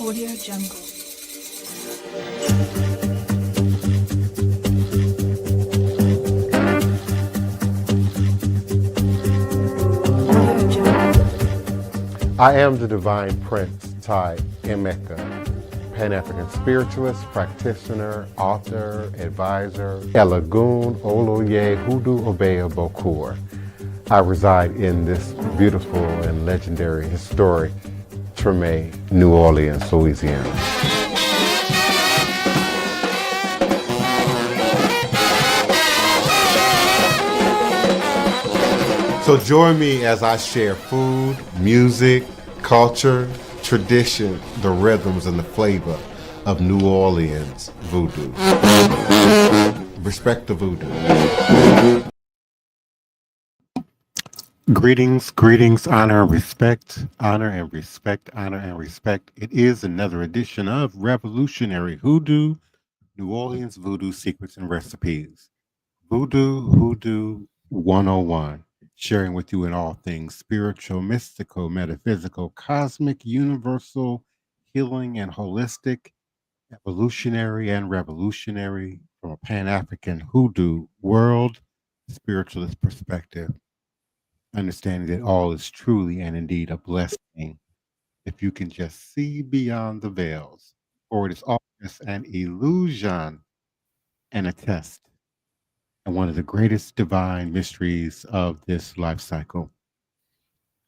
Audio Jungle. I am the Divine Prince, Ty Emmecca, Pan-African Spiritualist, Practitioner, Author, Advisor, Elagoon, Oloye, Hoodoo, Obeya, Bokur. I reside in this beautiful and legendary, historic Treme, New Orleans, Louisiana. So join me as I share food, music, culture, tradition, the rhythms, and the flavor of New Orleans voodoo. Respect the voodoo. Greetings, greetings, honor and respect, honor and respect, honor and respect. It is another edition of Revolutionary Hoodoo, New Orleans Voodoo Secrets and Recipes. Voodoo Hoodoo 101, sharing with you in all things spiritual, mystical, metaphysical, cosmic, universal, healing and holistic, evolutionary and revolutionary from a Pan-African Hoodoo world spiritualist perspective. Understanding that all is truly and indeed a blessing if you can just see beyond the veils, for it is all just an illusion and a test, and one of the greatest divine mysteries of this life cycle.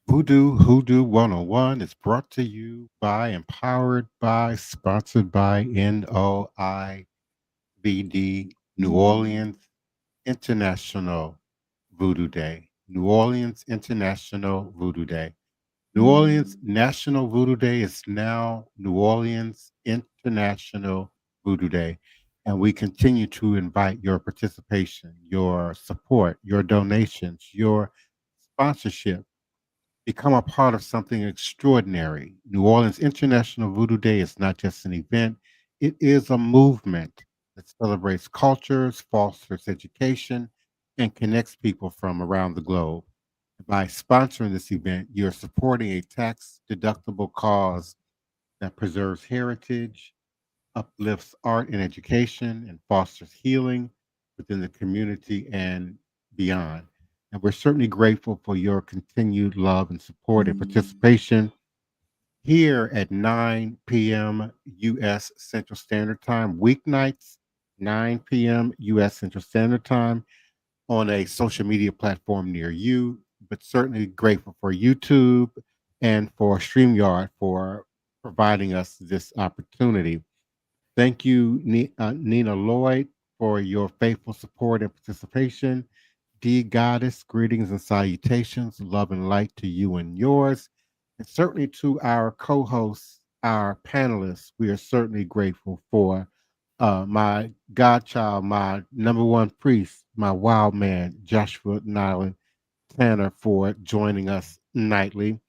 Voodoo Hoodoo 101 is brought to you by, empowered by, sponsored by NOIVD, New Orleans International Voodoo Day. New Orleans International Voodoo Day. New Orleans National Voodoo Day is now New Orleans International Voodoo Day. And we continue to invite your participation, your support, your donations, your sponsorship. Become a part of something extraordinary. New Orleans International Voodoo Day is not just an event, it is a movement that celebrates cultures, fosters education, and connects people from around the globe. By sponsoring this event, you're supporting a tax-deductible cause that preserves heritage, uplifts art and education, and fosters healing within the community and beyond. And we're certainly grateful for your continued love and support and participation here at 9 p.m. U.S. Central Standard Time, weeknights, 9 p.m. U.S. Central Standard Time, on a social media platform near you, but certainly grateful for YouTube and for StreamYard for providing us this opportunity. Thank you, Nina Lloyd, for your faithful support and participation. D Goddess, greetings and salutations, love and light to you and yours. And certainly to our co-hosts, our panelists, we are certainly grateful for my godchild, my number one priest, my wild man, Joshua Nylan Tanner, for joining us nightly.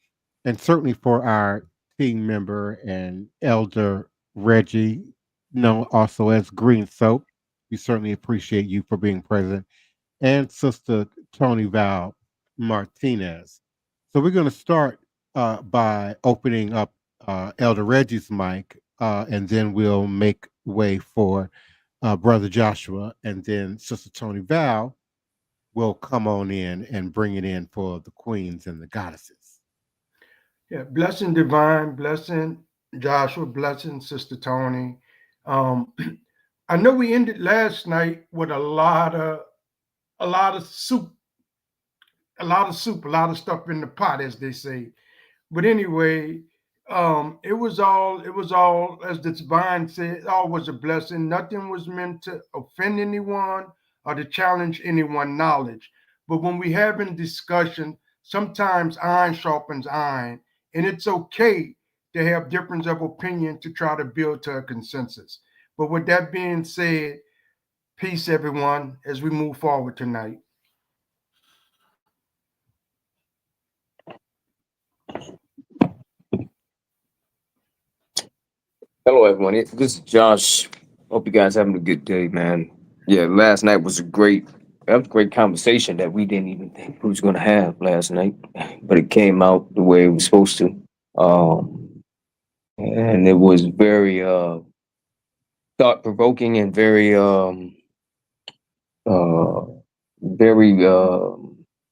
And certainly for our team member and elder Reggie, known also as Green Soap. We certainly appreciate you for being present. And Sister Toni Val Martinez. So we're going to start by opening up Elder Reggie's mic, and then we'll make way for Brother Joshua, and then Sister Toni Val will come on in and bring it in for the queens and the goddesses. Yeah, blessing divine, blessing Joshua, blessing Sister Toni. I know we ended last night with a lot of soup, a lot of stuff in the pot, as they say. But anyway, it was all, as the divine said, all was a blessing. Nothing was meant to offend anyone or to challenge anyone's knowledge. But when we having discussion, sometimes iron sharpens iron, and it's okay to have difference of opinion to try to build to a consensus. But with that being said, peace, everyone, as we move forward tonight. Hello, everyone. This is Josh. Hope you guys having a good day, man. Yeah, last night was a great conversation that we didn't even think we was gonna have last night, but it came out the way it was supposed to. and it was very thought provoking and very very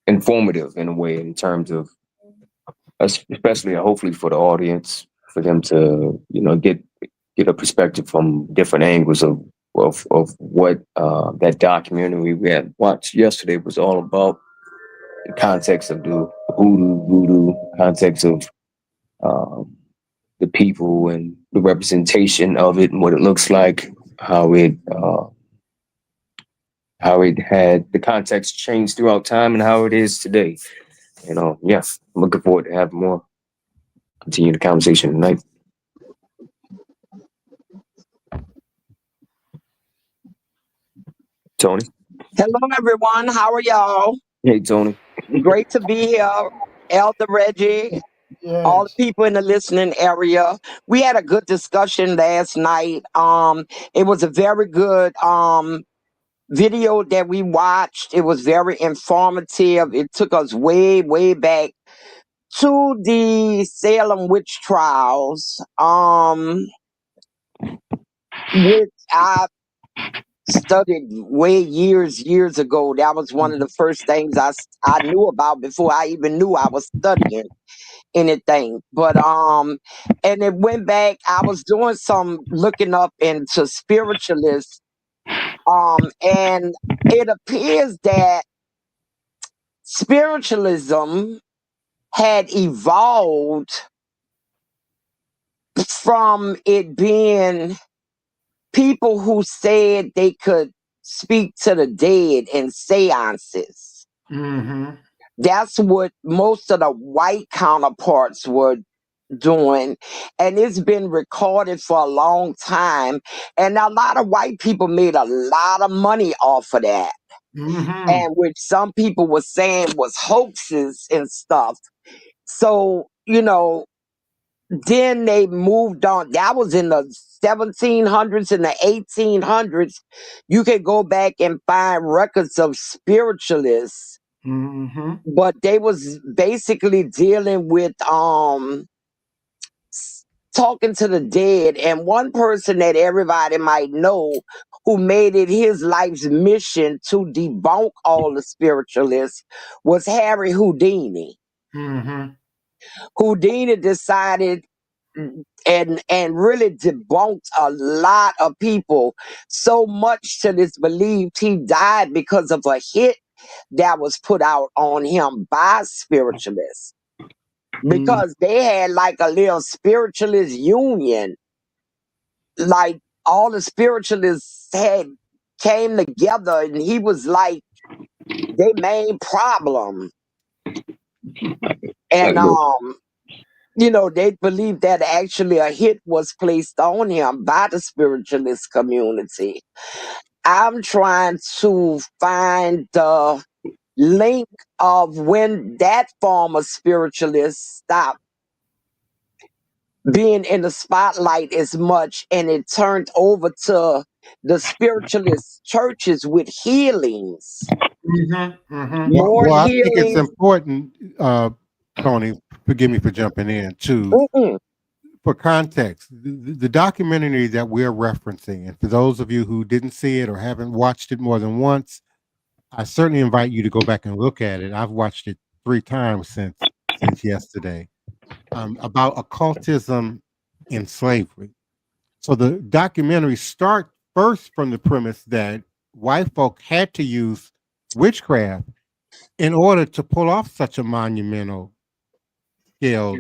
informative in a way, in terms of, especially hopefully for the audience, for them to get a perspective from different angles of what that documentary we had watched yesterday was all about, the context of the voodoo, context of the people and the representation of it and what it looks like, how it had the context changed throughout time and how it is today. Yeah, I'm looking forward to having more, continue the conversation tonight. Toni. Hello, everyone. How are y'all? Hey, Toni. Great to be here. Elder Reggie, all the Yes. people in the listening area. We had a good discussion last night. It was a very good video that we watched. It was very informative. It took us way, way back to the Salem witch trials. Which I studied way years ago. That was one of the first things I knew about before I even knew I was studying anything. But and it went back. I was doing some looking up into spiritualists. And it appears that spiritualism had evolved from it being people who said they could speak to the dead in seances. Mm-hmm. That's what most of the white counterparts were doing. And it's been recorded for a long time. And a lot of white people made a lot of money off of that. Mm-hmm. And which some people were saying was hoaxes and stuff. So, then they moved on. That was in the 1700s and the 1800s. You could go back and find records of spiritualists, Mm-hmm. but they was basically dealing with talking to the dead. And one person that everybody might know who made it his life's mission to debunk all the spiritualists was Harry Houdini. Mm-hmm. Houdini decided and really debunked a lot of people, so much till it's believed he died because of a hit that was put out on him by spiritualists, because they had like a little spiritualist union, like all the spiritualists had came together and he was like their main problem. And they believe that actually a hit was placed on him by the spiritualist community. I'm trying to find the link of when that form of spiritualist stopped being in the spotlight as much and it turned over to the spiritualist churches with healings. Mm-hmm. Mm-hmm. More Well, I think it's healings. important, Toni, forgive me for jumping in, too. Mm-mm. For context, the documentary that we're referencing, and for those of you who didn't see it or haven't watched it more than once, I certainly invite you to go back and look at it. I've watched it 3 times since yesterday, about occultism in slavery. So the documentary starts first from the premise that white folk had to use witchcraft in order to pull off such a monumental scale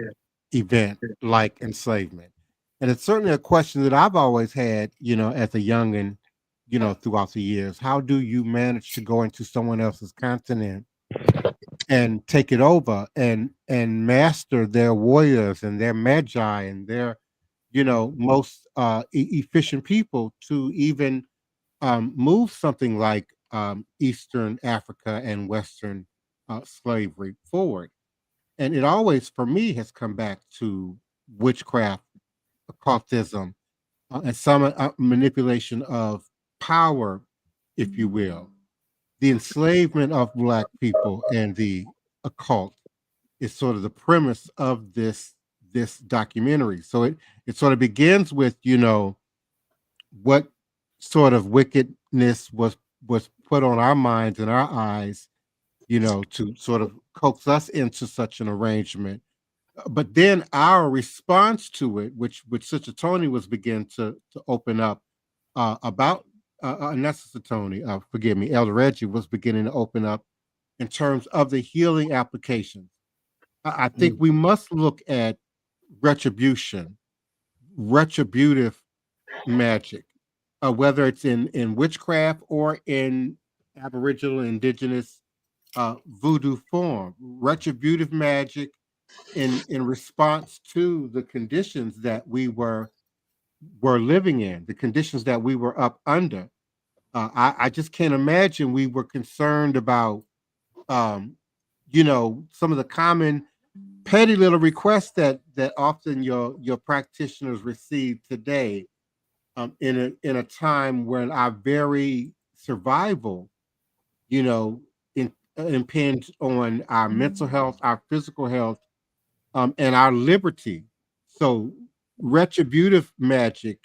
event like enslavement. And it's certainly a question that I've always had, as a youngin', throughout the years. How do you manage to go into someone else's continent and take it over and master their warriors and their magi and their, most efficient people to even move something like Eastern Africa and Western slavery forward? And it always, for me, has come back to witchcraft, occultism, and some manipulation of power, if you will. The enslavement of Black people and the occult is sort of the premise of this documentary. So it sort of begins with, you know, what sort of wickedness was put on our minds and our eyes, you know, to sort of coax us into such an arrangement. But then our response to it, which Sister Toni was beginning to open up about, not Sister Toni, forgive me, Elder Reggie was beginning to open up in terms of the healing applications. I think we must look at retribution, retributive magic, whether it's in witchcraft or in Aboriginal Indigenous voodoo form, retributive magic in response to the conditions that we were living in, the conditions that we were up under. I just can't imagine we were concerned about, you know, some of the common petty little requests that often your practitioners receive today, in a time when our very survival, you know, impinge on our mental health, our physical health, and our liberty. So retributive magic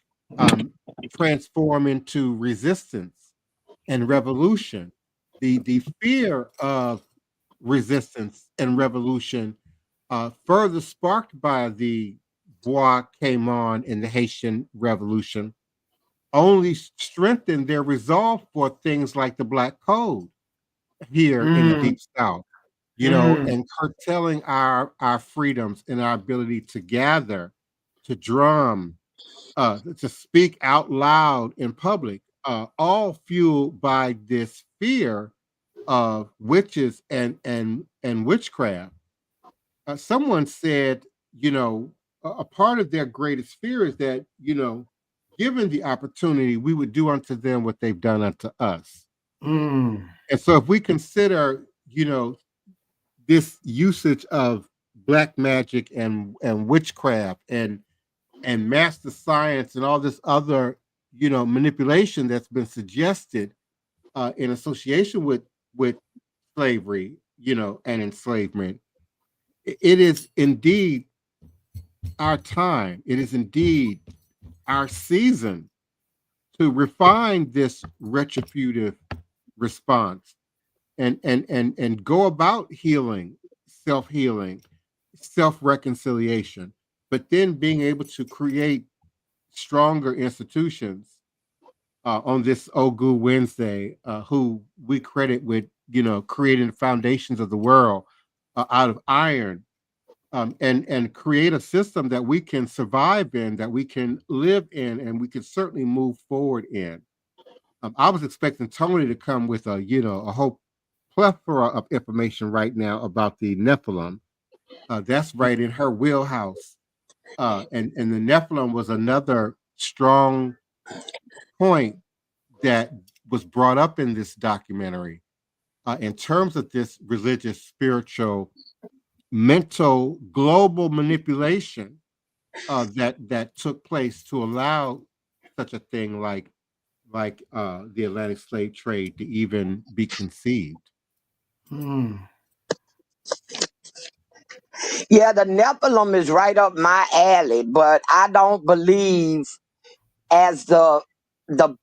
transform into resistance and revolution. The fear of resistance and revolution, further sparked by the Bois came on in the Haitian Revolution, only strengthened their resolve for things like the Black Code here in the Deep South, you know, and curtailing our freedoms and our ability to gather, to drum, to speak out loud in public, all fueled by this fear of witches and witchcraft. Someone said, you know, a part of their greatest fear is that, you know, given the opportunity, we would do unto them what they've done unto us. And so if we consider, you know, this usage of black magic and witchcraft and master science and all this other, you know, manipulation that's been suggested in association with slavery, you know, and enslavement, it is indeed our time. It is indeed our season to refine this retributive response and go about healing, self-healing, self-reconciliation, but then being able to create stronger institutions on this Ogu Wednesday, who we credit with, you know, creating the foundations of the world out of iron, and create a system that we can survive in, that we can live in, and we can certainly move forward in. I was expecting Toni to come with a, you know, a whole plethora of information right now about the Nephilim. That's right in her wheelhouse. And the Nephilim was another strong point that was brought up in this documentary in terms of this religious, spiritual, mental, global manipulation that took place to allow such a thing like the Atlantic slave trade to even be conceived. Yeah, the Nephilim is right up my alley, but I don't believe, as the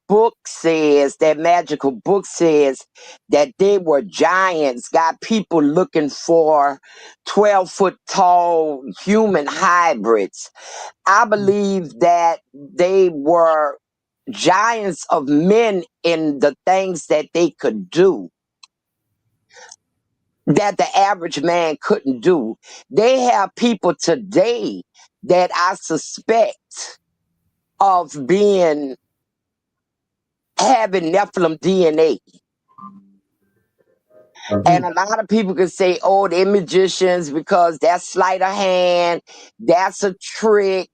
book says, that magical book says, that they were giants, got people looking for 12-foot tall human hybrids. I believe that they were giants of men in the things that they could do that the average man couldn't do. They have people today that I suspect of having Nephilim DNA. And a lot of people can say, oh, they're magicians because that's sleight of hand, that's a trick,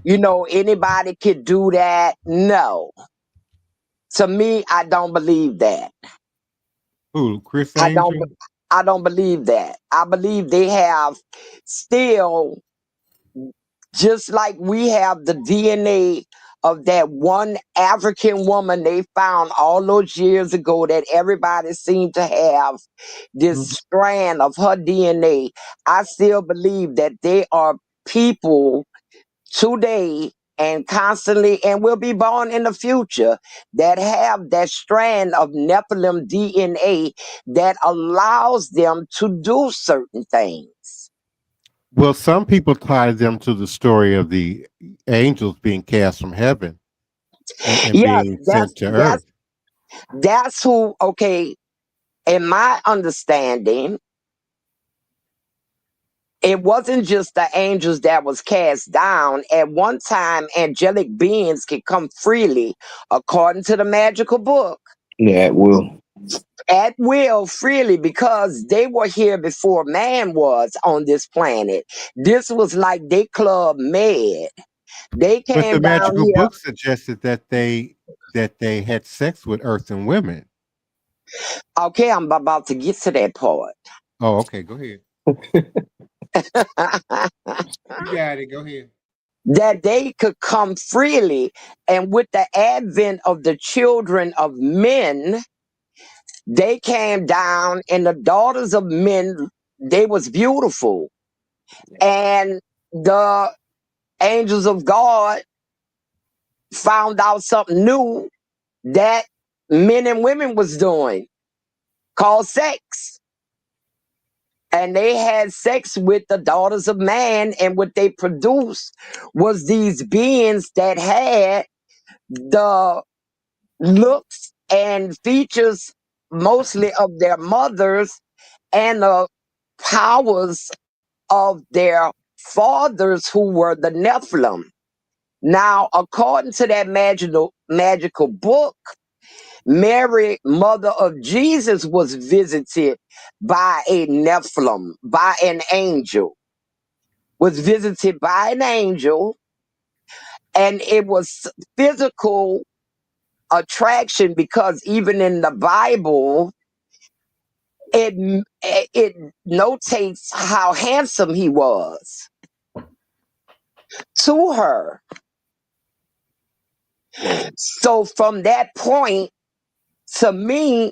you know, anybody could do that. No. To me, I don't believe that. Who, Chris I don't Angel? I don't believe that. I believe they have still, just like we have the DNA of that one African woman they found all those years ago, that everybody seemed to have this strand of her DNA. I still believe that they are people today and constantly and will be born in the future that have that strand of Nephilim DNA that allows them to do certain things. Well, some people tie them to the story of the angels being cast from heaven and Yes, being sent to earth. that's who, okay, in my understanding, it wasn't just the angels that was cast down. At one time, angelic beings could come freely, according to the magical book. Yeah, it will. At will, freely, because they were here before man was on this planet. This was like they club med. They But the came down magical here. book suggested that they had sex with earthen women. Okay, I'm about to get to that part. Oh, okay, go ahead. You got it. Go ahead. That they could come freely, and with the advent of the children of men, they came down, and the daughters of men, they was beautiful, and the angels of God found out something new that men and women was doing, called sex. And they had sex with the daughters of man, and what they produced was these beings that had the looks and features mostly of their mothers and the powers of their fathers, who were the Nephilim. Now, according to that magical book, Mary, mother of Jesus, was visited by a Nephilim, by an angel, was visited by an angel, and it was physical attraction, because even in the Bible, it notates how handsome he was to her. So from that point, to me,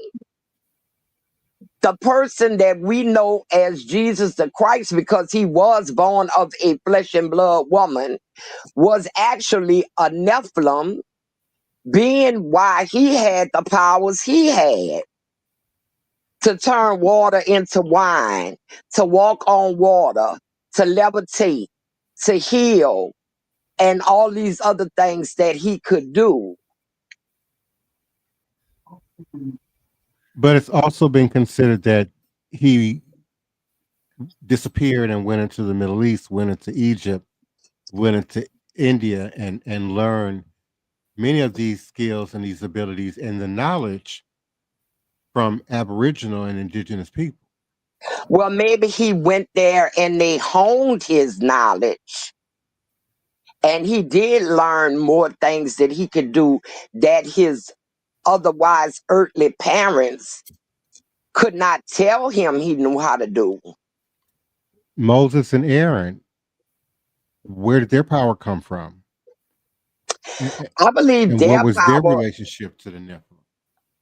the person that we know as Jesus the Christ, because he was born of a flesh and blood woman, was actually a Nephilim, being why he had the powers he had to turn water into wine, to walk on water, to levitate, to heal, and all these other things that he could do. But it's also been considered that he disappeared and went into the Middle East, went into Egypt, went into India, and learned many of these skills and these abilities and the knowledge from Aboriginal and Indigenous people. Well, maybe he went there and they honed his knowledge. And he did learn more things that he could do that his otherwise earthly parents could not tell him he knew how to do. Moses and Aaron, where did their power come from? I believe And what their was their power, relationship to the Nephilim?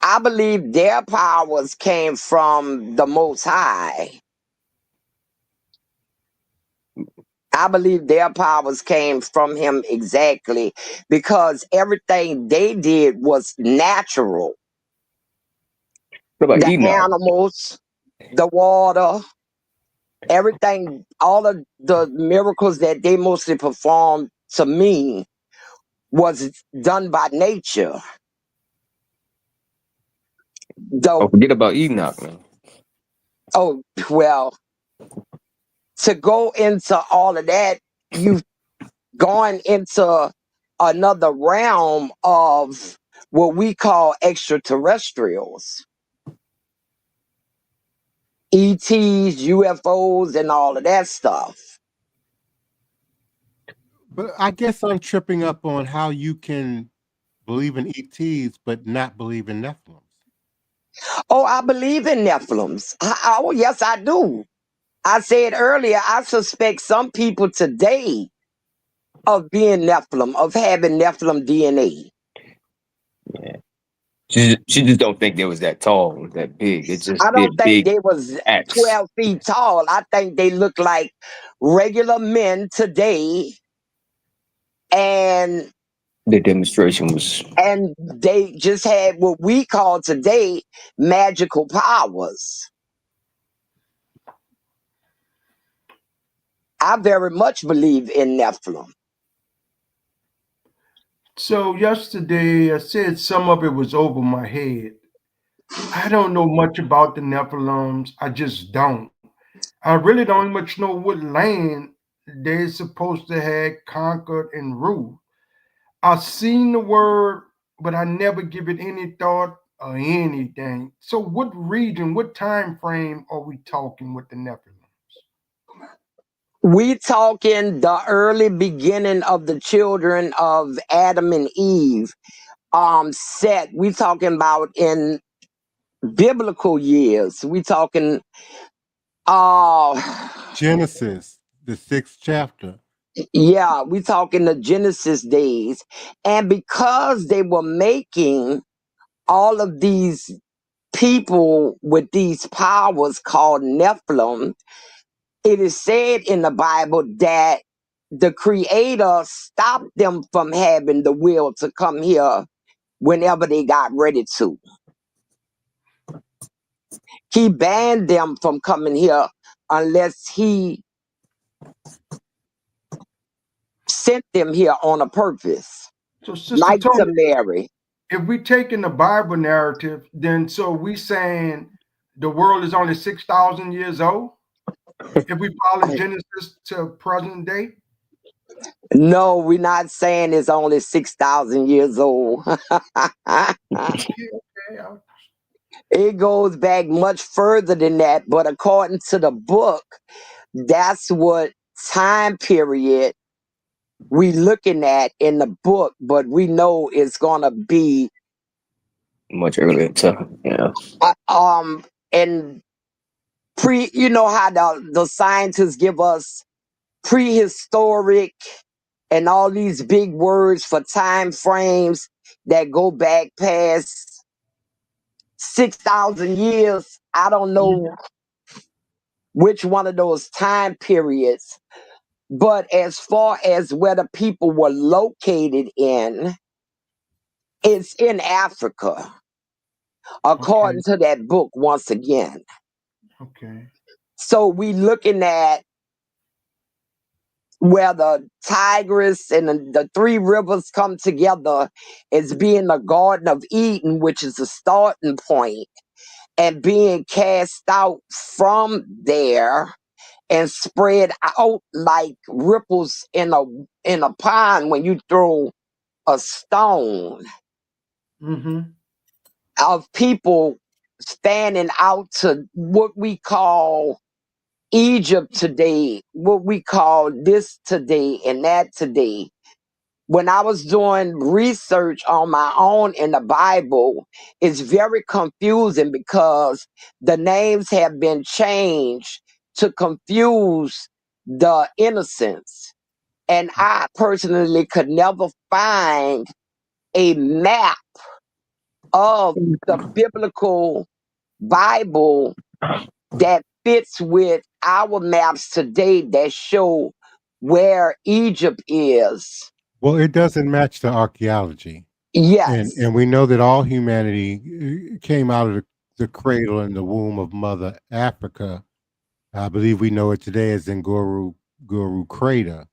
I believe their powers came from the Most High. I believe their powers came from him exactly, because everything they did was natural. What about The Enoch? animals, the water, everything, all of the miracles that they mostly performed, to me, was done by nature. Oh, Though, forget about Enoch, man. oh, well, to go into all of that, you've gone into another realm of what we call extraterrestrials. ETs, UFOs, and all of that stuff. But I guess I'm tripping up on how you can believe in ETs but not believe in Nephilims. Oh, I believe in Nephilims. Oh, yes, I do. I said earlier, I suspect some people today of being Nephilim, of having Nephilim DNA. Yeah. She just don't think they was that tall, that big. It just I don't did think big they was acts. 12 feet tall. I think they look like regular men today, and The demonstration was they just had what we call today magical powers. I very much believe in Nephilim. So yesterday I said some of it was over my head. I don't know much about the Nephilims. I just don't. I really don't much know what land they're supposed to have conquered and ruled. I've seen the word, but I never give it any thought or anything. So what region, what time frame are we talking with the Nephilims? We talking the early beginning of the children of Adam and Eve. Set. We talking about in biblical years. We talking Genesis, the 6th chapter. yeah, we talking the Genesis days. And because they were making all of these people with these powers called Nephilim, it is said in the Bible that the Creator stopped them from having the will to come here whenever they got ready to. He banned them from coming here unless he sent them here on a purpose, So Sister like to Toni, Mary. if we take in the Bible narrative, then so we saying the world is only 6,000 years old? If we follow Genesis to present day? No, we're not saying it's only 6,000 years old. Okay. It goes back much further than that, but according to the book, that's what time period we looking at in the book, but we know it's gonna be much earlier time. Yeah. and you know how the scientists give us prehistoric and all these big words for time frames that go back past 6,000 years. I don't know which one of those time periods, but as far as where the people were located in, it's in Africa, Okay. according to that book once again. Okay. So we looking at where the Tigris and the three rivers come together as being the Garden of Eden, which is the starting point, and being cast out from there and spread out like ripples in a pond when you throw a stone, of people standing out to what we call Egypt today, what we call this today and that today. When I was doing research on my own in the Bible, it's very confusing because the names have been changed to confuse the innocents. And I personally could never find a map of the biblical Bible that fits with our maps today that show where Egypt is. Well, it doesn't match the archaeology. Yes. And we know that all humanity came out of the cradle in the womb of Mother Africa. I believe we know it today as Nguru Crater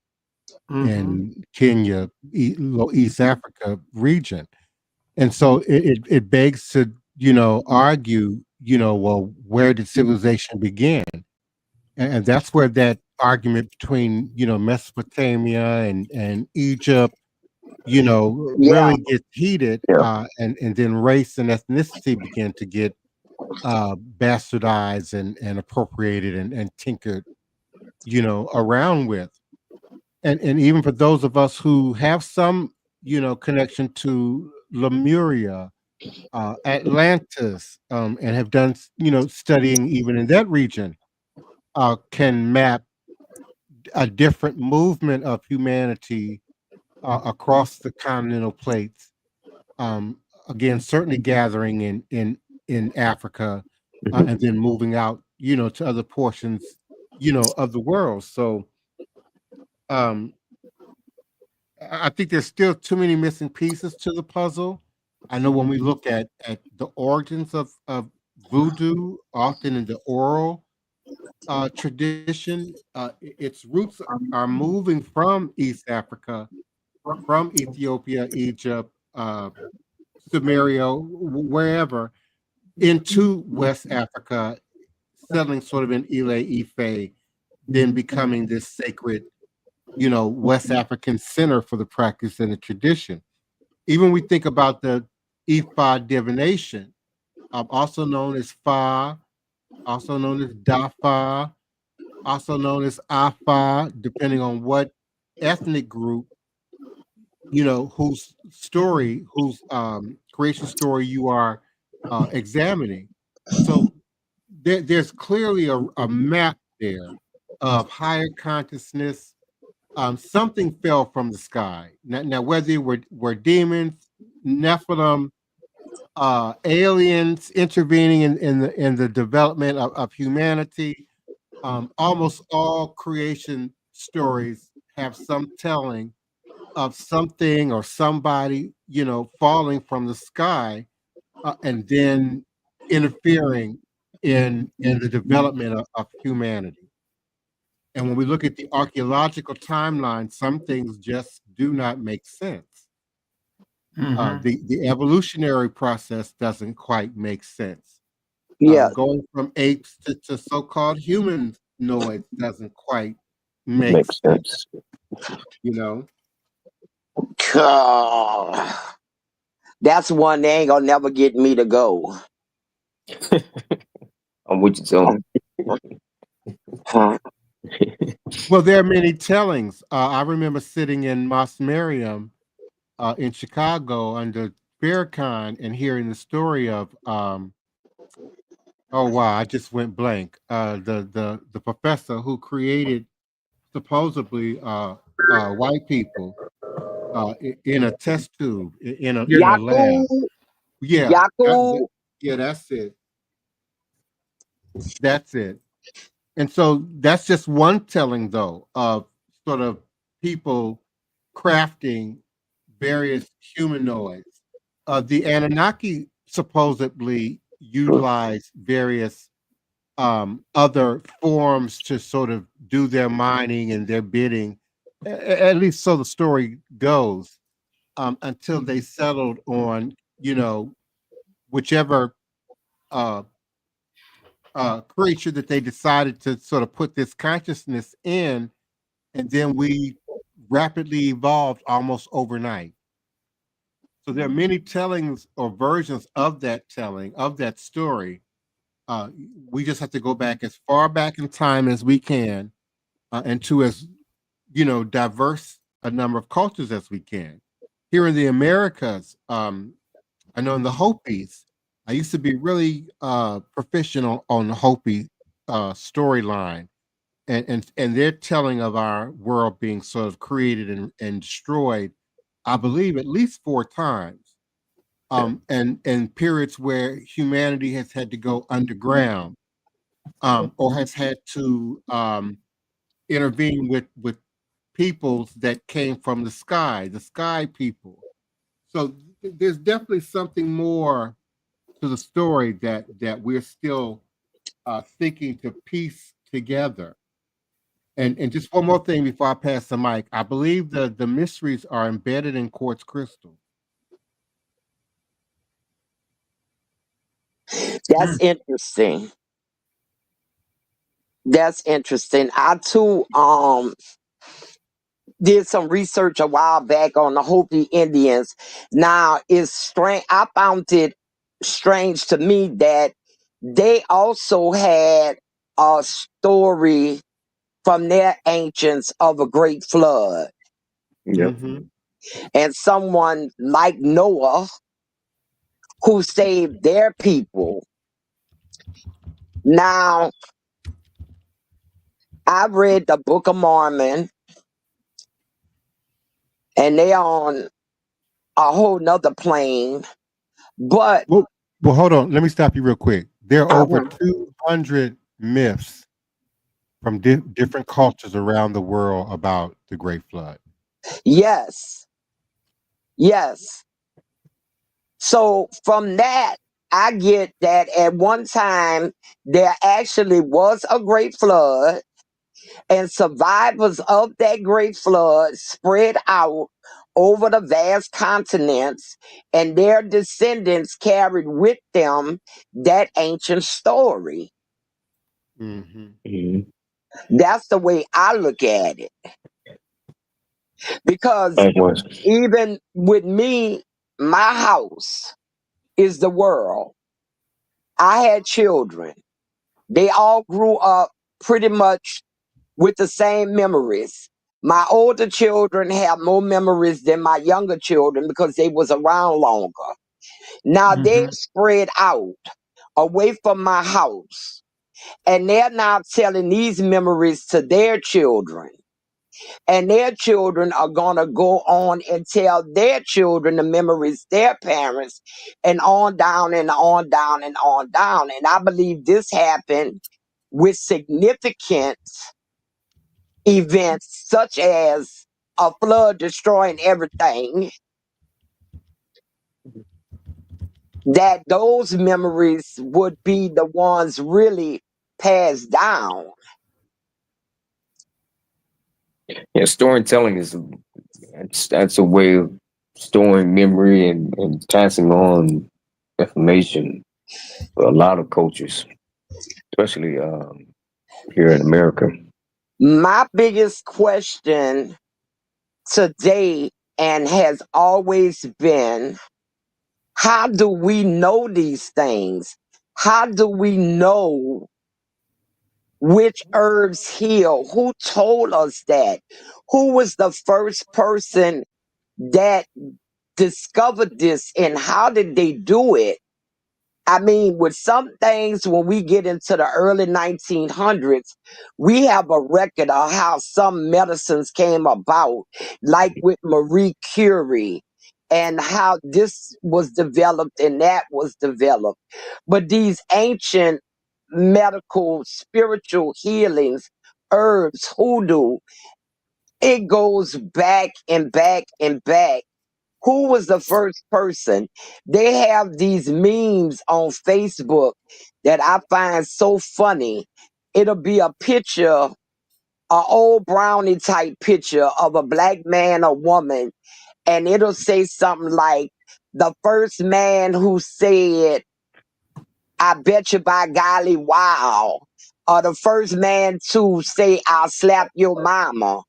in Kenya, East Africa region. And so it begs to, argue, well, where did civilization begin? And that's where that argument between, Mesopotamia and Egypt, Yeah. really gets heated, Yeah. and then race and ethnicity begin to get bastardized and appropriated and tinkered, around with. And even for those of us who have some, connection to Lemuria, Atlantis, and have done, studying even in that region, can map a different movement of humanity across the continental plates, again, certainly gathering in Africa, and then moving out, to other portions, of the world. So, um, I think there's still too many missing pieces to the puzzle. I know when we look at the origins of voodoo, often in the oral tradition, its roots are moving from East Africa, from Ethiopia, Egypt, Samaria, wherever, into West Africa, settling sort of in Ile Ife, then becoming this sacred, West African center for the practice and the tradition. Even we think about the Ifa divination, also known as Fa, also known as Dafa, also known as Afa, depending on what ethnic group, whose creation story you are examining. So there's clearly a map there of higher consciousness. Something fell from the sky. Now whether it were demons, Nephilim, aliens intervening in the development of humanity, almost all creation stories have some telling of something or somebody, falling from the sky, and then interfering in the development of humanity. And when we look at the archaeological timeline, some things just do not make sense. The evolutionary process doesn't quite make sense. Yeah. Going from apes to so-called humanoids doesn't quite make Makes sense. sense. That's one they ain't gonna never get me to go. I'm with you, Tony. Well, there are many tellings. I remember sitting in Mos Mariam in Chicago under Farrakhan and hearing the story of oh wow, I just went blank. The professor who created supposedly white people in a test tube in a lab. Yaku, Yeah, Yaku. yeah, that's it. That's it. And so that's just one telling, though, of sort of people crafting various humanoids. The Anunnaki supposedly utilize various other forms to sort of do their mining and their bidding, at least so the story goes, until they settled on, whichever uh, creature that they decided to sort of put this consciousness in, and then we rapidly evolved almost overnight. So there are many tellings or versions of that telling, of that story. We just have to go back as far back in time as we can, and to as diverse a number of cultures as we can. Here in the Americas, I know in the Hopis, I used to be really proficient on the Hopi storyline, and their telling of our world being sort of created and destroyed, I believe at least 4 times, and periods where humanity has had to go underground, or has had to intervene with peoples that came from the sky people. So there's definitely something more to the story that we're still thinking to piece together. And just one more thing before I pass the mic, I believe the mysteries are embedded in quartz crystal. That's interesting. That's interesting. I too did some research a while back on the Hopi Indians. Now it's strange. I found it strange to me that they also had a story from their ancients of a great flood, Yep. Mm-hmm. and someone like Noah who saved their people. Now, I read the Book of Mormon, and they on a whole nother plane But Well, hold on. Let me stop you real quick. There are over uh, 200 myths from different cultures around the world about the Great Flood. yes, yes. So from that, I get that at one time there actually was a great flood, and survivors of that great flood spread out over the vast continents, and their descendants carried with them that ancient story. Mm-hmm. Mhm. That's the way I look at it. Because Likewise. even with me, my house is the world. I had children. They all grew up pretty much with the same memories. My older children have more memories than my younger children because they was around longer. Now they Mm-hmm. spread out away from my house, and they're now telling these memories to their children. And their children are going to go on and tell their children the memories their parents, and on down and on down and on down. And I believe this happened with significant events such as a flood destroying everything, that those memories would be the ones really passed down. Yeah, storytelling is that's a way of storing memory and passing on information for a lot of cultures, especially here in America. My biggest question today and has always been, how do we know these things? How do we know which herbs heal? Who told us that? Who was the first person that discovered this, and how did they do it? I mean, with some things, when we get into the early 1900s, we have a record of how some medicines came about, like with Marie Curie, and how this was developed and that was developed. But these ancient medical, spiritual healings, herbs, hoodoo, it goes back and back and back. Who was the first person? They have these memes on Facebook that I find so funny. It'll be a picture, a old brownie type picture of a black man or woman, and it'll say something like, the first man who said, I bet you by golly, wow. Or the first man to say, I'll slap your mama,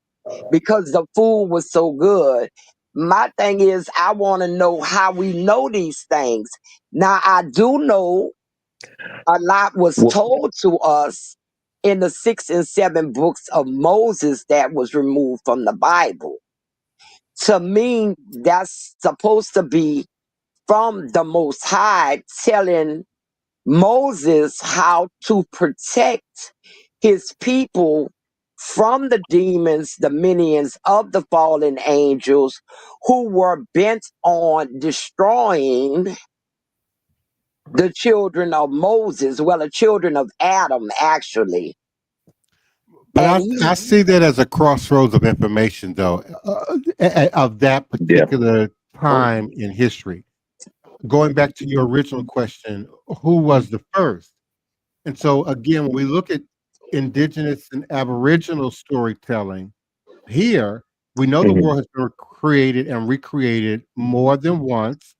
because the food was so good. My thing is, I want to know how we know these things. Now, I do know a lot was Well, told to us in the 6 and 7 books of Moses that was removed from the Bible. To me, that's supposed to be from the Most High telling Moses how to protect his people from the demons, the minions of the fallen angels who were bent on destroying the children of Moses, well, the children of Adam, actually. But And I he, see that as a crossroads of information, though, of that yeah. particular time in history. Going back to your original question, who was the first? And so, again, when we look at indigenous and aboriginal storytelling here, we know the Mhm. world has been created and recreated more than once.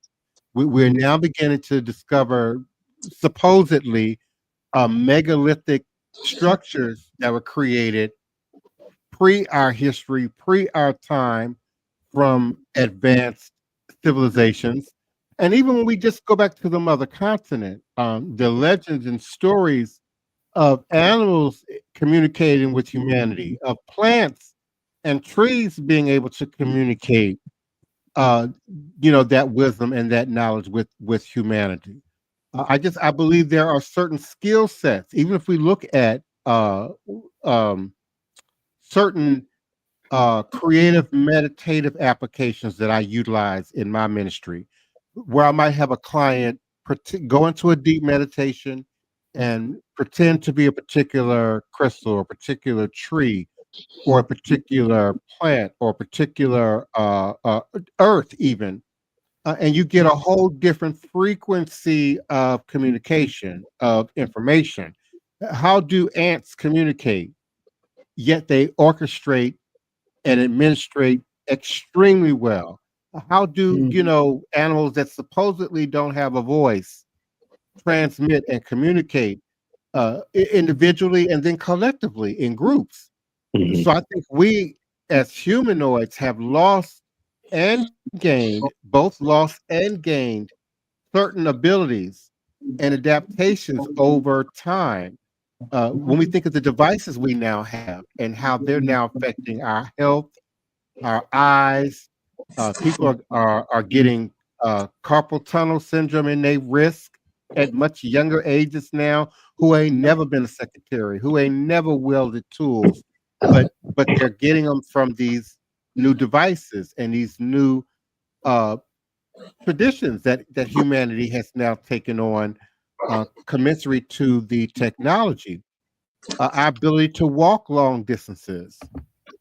We're now beginning to discover supposedly megalithic structures that were created pre our history, pre our time, from advanced civilizations. And even when we just go back to the mother continent, the legends and stories of animals communicating with humanity, of plants and trees being able to communicate, uh, that wisdom and that knowledge with humanity. I believe there are certain skill sets, even if we look at um, certain creative meditative applications that I utilize in my ministry. where I might have a client go into a deep meditation and pretend to be a particular crystal or a particular tree or a particular plant or a particular earth even. And you get a whole different frequency of communication, of information. How do ants communicate? Yet they orchestrate and administrate extremely well. How do, animals that supposedly don't have a voice transmit and communicate individually and then collectively in groups? Mhm. So I think we as humanoids have lost and gained, both lost and gained certain abilities and adaptations over time. When we think of the devices we now have and how they're now affecting our health, our eyes, people are getting carpal tunnel syndrome in their wrist at much younger ages now, who ain't never been a secretary, who ain't never wielded tools, but they're getting them from these new devices and these new uh, traditions that humanity has now taken on, commensurate to the technology. Our ability to walk long distances,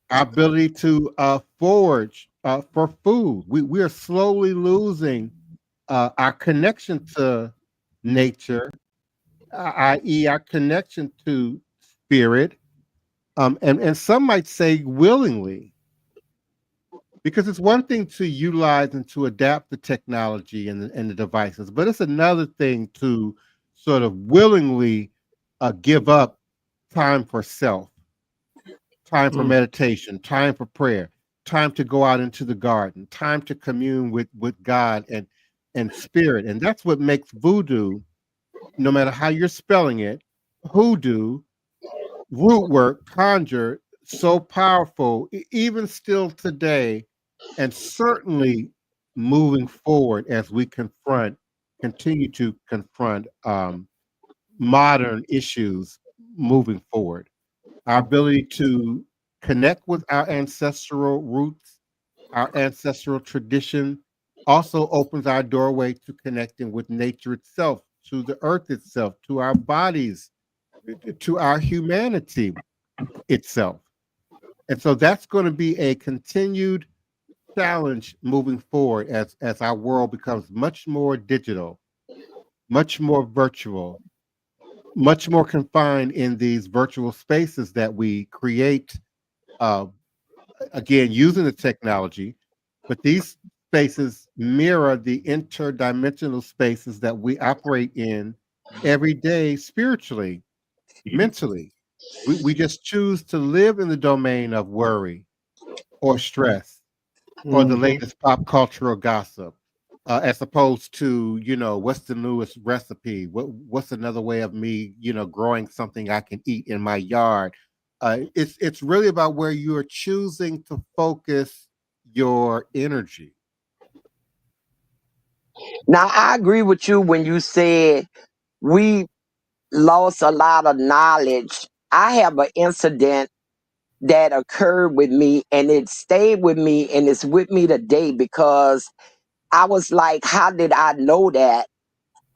our ability to forage for food. We are slowly losing our connection to nature, i.e., our connection to spirit, and some might say willingly, because it's one thing to utilize and to adapt the technology and the devices, but it's another thing to sort of willingly give up time for self, time for meditation, time for prayer, time to go out into the garden, time to commune with God and spirit. And that's what makes voodoo, no matter how you're spelling it, hoodoo, root work, conjure, so powerful, even still today, and certainly moving forward as we continue to confront modern issues moving forward. Our ability to connect with our ancestral roots, our ancestral tradition, also opens our doorway to connecting with nature itself, to the earth itself, to our bodies, to our humanity itself. And so that's going to be a continued challenge moving forward as our world becomes much more digital, much more virtual, much more confined in these virtual spaces that we create, uh, again, using the technology, but these spaces mirror the interdimensional spaces that we operate in every day spiritually, mentally. We just choose to live in the domain of worry or stress or the latest pop cultural gossip, as opposed to, what's the newest recipe? What's another way of me, growing something I can eat in my yard? It's really about where you are choosing to focus your energy. Now, I agree with you when you said we lost a lot of knowledge. I have an incident that occurred with me and it stayed with me and it's with me today because I was like, how did I know that?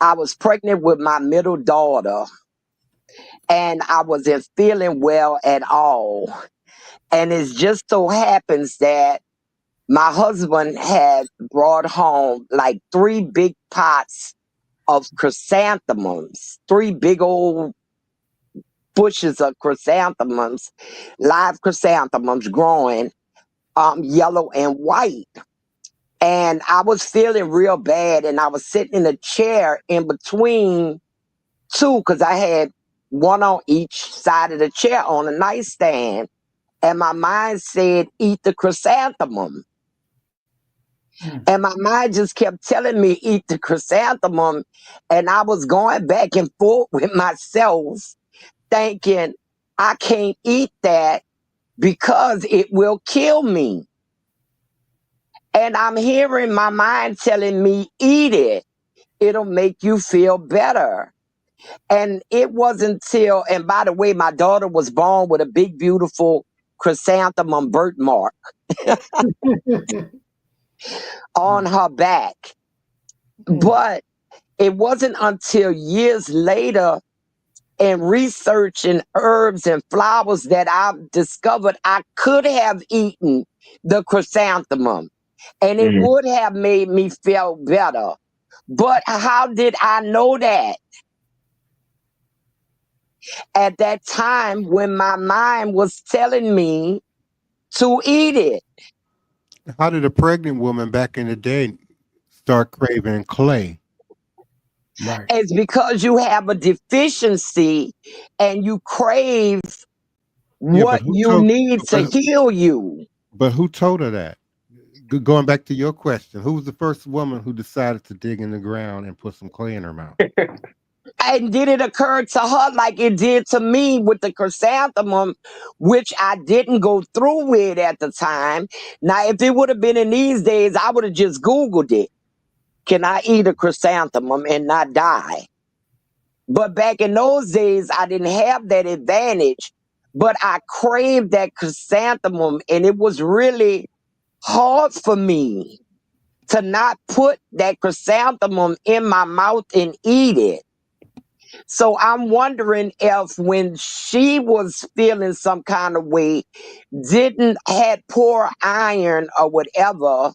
I was pregnant with my middle daughter and I wasn't feeling well at all. And it just so happens that my husband had brought home like 3 big pots of chrysanthemums, 3 big old bushes of chrysanthemums, live chrysanthemums growing, yellow and white. And I was feeling real bad and I was sitting in a chair in between two because I had one on each side of the chair on a nightstand. And my mind said, eat the chrysanthemum. And my mind just kept telling me, eat the chrysanthemum. And I was going back and forth with myself, thinking, I can't eat that because it will kill me. And I'm hearing my mind telling me, eat it. It'll make you feel better. And it wasn't till, and by the way, my daughter was born with a big, beautiful chrysanthemum birthmark on her back. But it wasn't until years later in researching herbs and flowers that I discovered I could have eaten the chrysanthemum and it Mm. would have made me feel better. But how did I know that? At that time when my mind was telling me to eat it. How did a pregnant woman back in the day start craving clay? Right. It's because you have a deficiency and you crave Yeah, but what who you told? need to heal you. But who told her that? Going back to your question, who was the first woman who decided to dig in the ground and put some clay in her mouth? And did it occur to her like it did to me with the chrysanthemum, which I didn't go through with at the time? Now, if it would have been in these days, I would have just Googled it. Can I eat a chrysanthemum and not die? But back in those days, I didn't have that advantage, but I craved that chrysanthemum, and it was really hard for me to not put that chrysanthemum in my mouth and eat it. So I'm wondering if when she was feeling some kind of way, didn't had poor iron or whatever,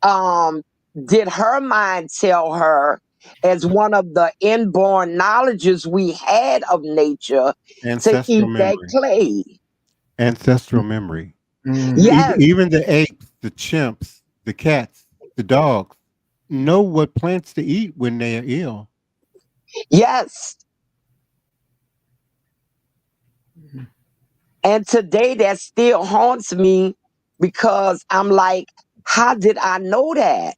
um, did her mind tell her as one of the inborn knowledges we had of nature to Ancestral eat that memory. clay? Ancestral memory. Yes, Even the apes, the chimps, the cats, the dogs know what plants to eat when they are ill. yes. And today that still haunts me because I'm like, how did I know that?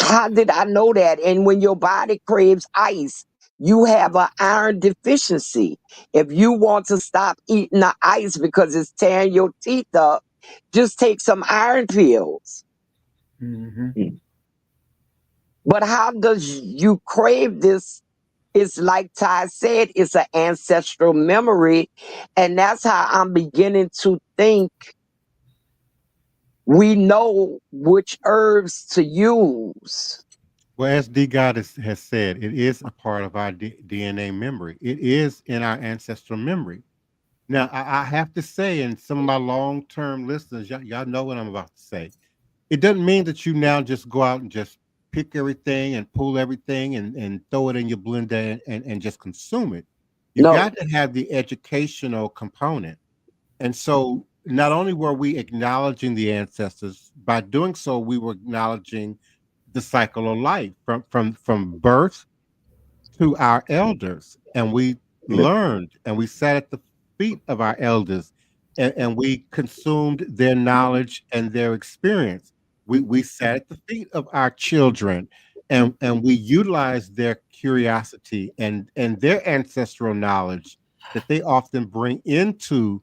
How did I know that? And when your body craves ice, you have an iron deficiency. If you want to stop eating the ice because it's tearing your teeth up, just take some iron pills. Mm-hmm. But how does you crave this? It's like Ty said, it's an ancestral memory. And that's how I'm beginning to think we know which herbs to use. Well, as D God has said, it is a part of our DNA memory. It is in our ancestral memory. Now, I have to say, and some of my long-term listeners, y'all know what I'm about to say. It doesn't mean that you now just go out and just pick everything and pull everything and throw it in your blender and just consume it. You No, got to have the educational component. And so not only were we acknowledging the ancestors, by doing so, we were acknowledging the cycle of life from birth to our elders, and we learned and we sat at the feet of our elders, and we consumed their knowledge and their experience. We sat at the feet of our children, and we utilized their curiosity and their ancestral knowledge that they often bring into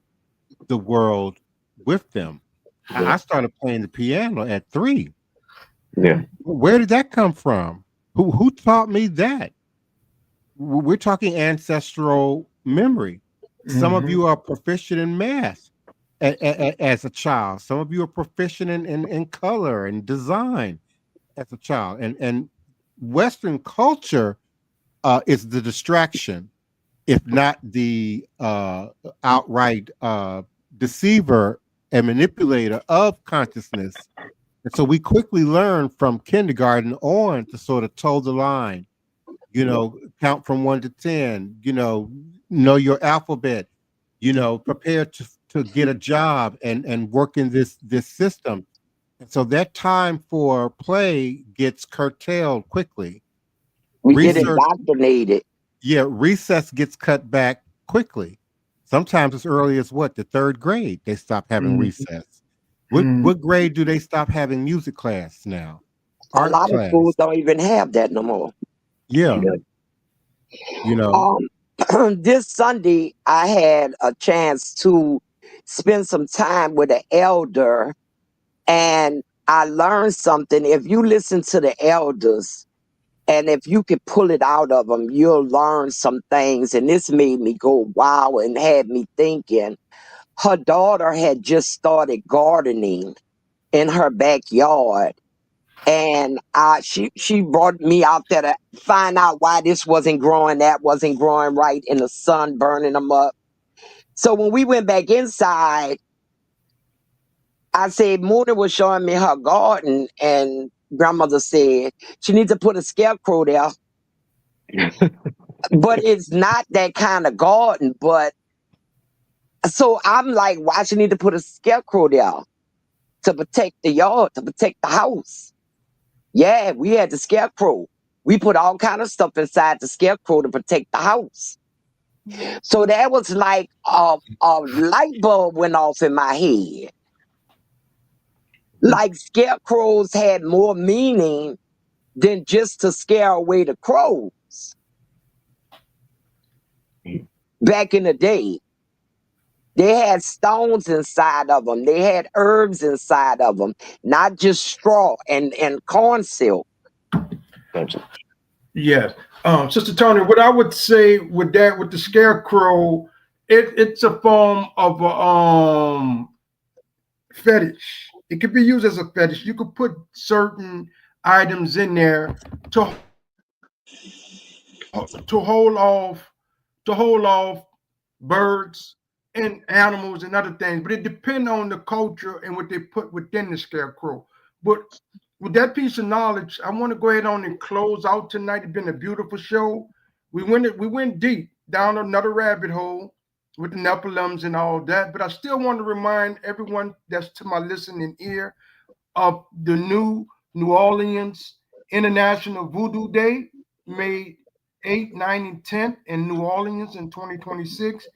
the world with them. I started playing the piano at 3. Yeah. Where did that come from? Who taught me that? We're talking ancestral memory. Some of Mm-hmm. you are proficient in math as a child. Some of you are proficient in color and design as a child. And Western culture is the distraction, if not the outright deceiver and manipulator of consciousness. And so we quickly learn from kindergarten on to sort of toe the line, count from 1 to 10, know your alphabet, prepare to get a job and work in this system. And so that time for play gets curtailed quickly. we get Research, indoctrinated. recess gets cut back quickly. Sometimes as early as the 3rd grade, they stop having recess. What grade do they stop having music class now? A Art lot of class. schools don't even have that no more. Yeah. This Sunday, I had a chance to spend some time with an elder, and I learned something. If you listen to the elders, and if you could pull it out of them, you'll learn some things. And this made me go wow and had me thinking. Her daughter had just started gardening, in her backyard. And she brought me out there to find out why this wasn't growing, that wasn't growing right, and the sun burning them up. So when we went back inside, I said, Mooney was showing me her garden, and grandmother said she needs to put a scarecrow there. But it's not that kind of garden. But so I'm like, why she need to put a scarecrow there? To protect the yard, to protect the house. Yeah, we had the scarecrow. We put all kind of stuff inside the scarecrow to protect the house. So that was like a light bulb went off in my head. Like scarecrows had more meaning than just to scare away the crows. Back in the day, they had stones inside of them. They had herbs inside of them, not just straw and corn silk. Yes. Sister Toni, what I would say with that, with the scarecrow, it's a form of a fetish. It could be used as a fetish. You could put certain items in there to hold off birds and animals and other things. But it depends on the culture and what they put within the scarecrow. But with that piece of knowledge, I want to go ahead on and close out tonight. It's been a beautiful show. We went deep down another rabbit hole with the Nephilims and all that. But I still want to remind everyone that's to my listening ear of the new New Orleans International Voodoo Day, May 8th, 9th, and 10th in New Orleans in 2026.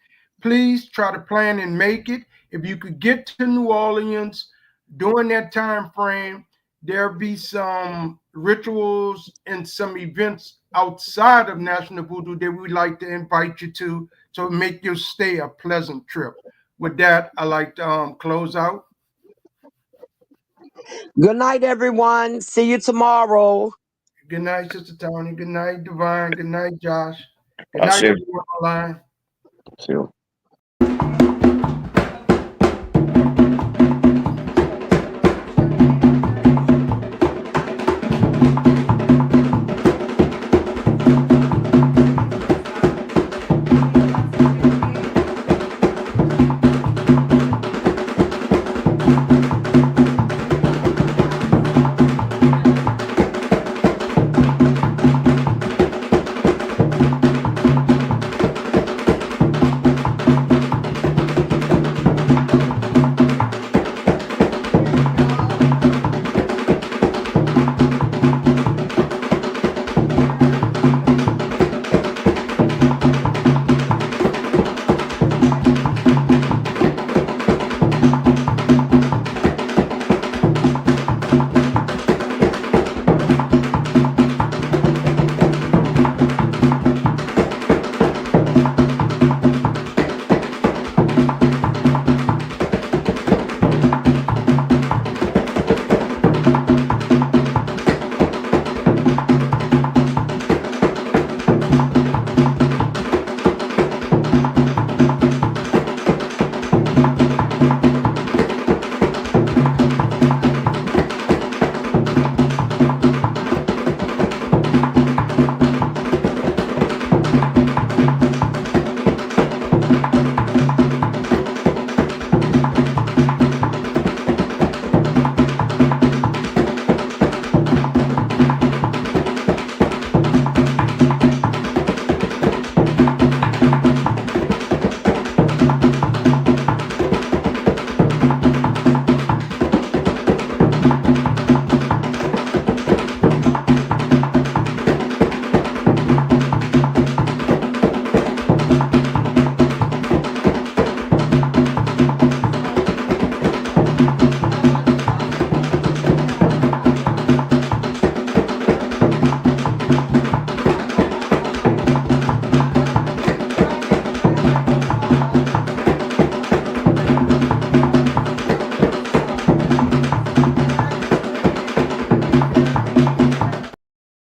Please try to plan and make it. If you could get to New Orleans during that time frame, there'll be some rituals and some events outside of National Voodoo that we'd like to invite you to, so make your stay a pleasant trip. With that, I like to close out. Good night, everyone. See you tomorrow. Good night, Sister Toni. Good night, Divine. Good night, Josh. Good night, everyone online. See you.